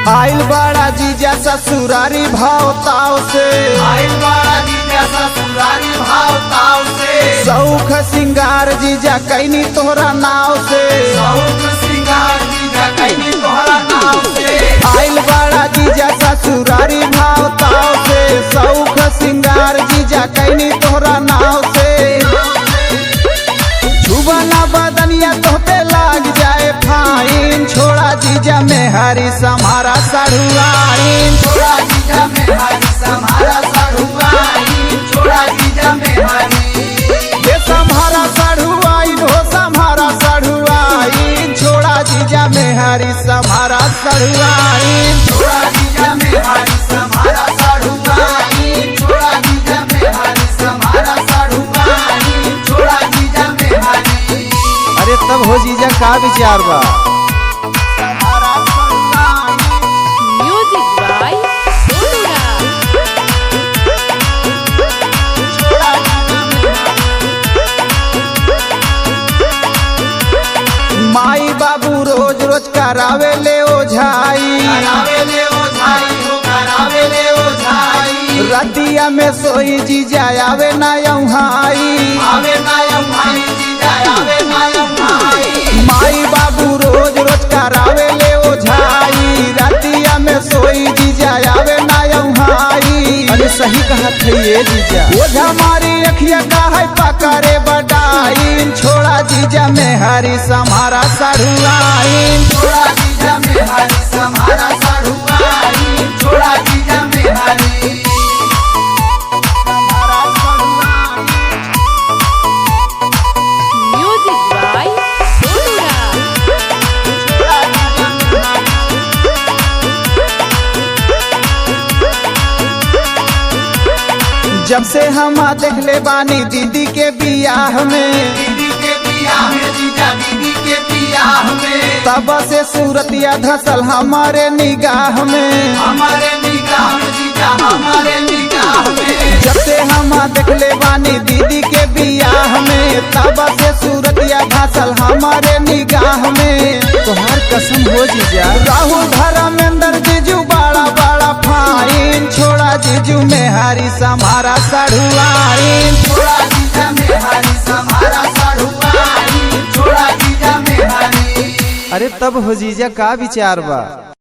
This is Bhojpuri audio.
आइल बड़ा जीजा ससुरारी भाव ताव से, आइल बड़ा जीजा ससुरारी भाव ताव से, सौख सिंगार जीजा कैनी तोहरा नाव से, सौख सिंगार जीजा कैनी तोहरा नाव से। आइल बड़ा जीजा ससुरारी भाव ताव से, सौख सिंगार जीजा कैनी तोहरा नाव से। छुबना बदनिया तोहते लाग जाए फाइन, छोड़ा जीजा में हरी समारा साढ़ुआइन, छोड़ा जीजा में हरी समारा साढ़ुआइन, छोड़ा जीजा में हरी ये सम्हारा साढ़ुआइन हो सम्हारा साढ़ुआइन, छोड़ा जीजा में हरी समारा साढ़ुआइन। छोड़ा जीजा में हरी समारा साढ़ुआइन, छोड़ा जीजा में हरी समारा साढ़ुआइन, छोड़ा जीजा में हरी। अरे तब हो जीजा का विचार बा? Music by Sonora. माई बाबू रोज रोज करावे ले ओझाई, करावे ले ओझाई हो, करावे ले ओझाई, रतिया में सोई जीजा आवे ना यौहाई। आवे नायम भाई जीजा आवे नायम भाई। माई बाबू रोज रोज करावे ले ओझाई, रतिया में सोई जीजा आवे ना यौहाई। अरे सही कहा थे ये जीजा, ओझा मारी अखिया का है पकड़े बडाइन, छोड़ा जीजा में हरी समारा साढ़ुआइन, छोड़ा जीजा में हरी समारा साढ़ुआइन, छोड़ा जीजा में हरी। Music by Sonora. जब से हम देख ले बानी दीदी के बियाह में, दीदी के बियाह में जीजा, दीदी के बियाह में, तब से सूरतिया धसल हमारे निगाह में। हमारे निगाह में जीजा, हमारे निगाह में। जब से हम देख ले बानी दीदी के बियाह में, तब से सूरतिया धसल हमारे निगाह में। तोहार कसम हो जीजा, राहुल धर्मेंद्र जीजू बड़ा बड़ा फाइन, छोड़ा जीजू में हरी समारा साढ़ुआइन, छोड़ा जीजा में हरी समारा साढ़ुआइन, छोड़ा जीजा में हरी। अरे तब हो जीजा का विचार बा?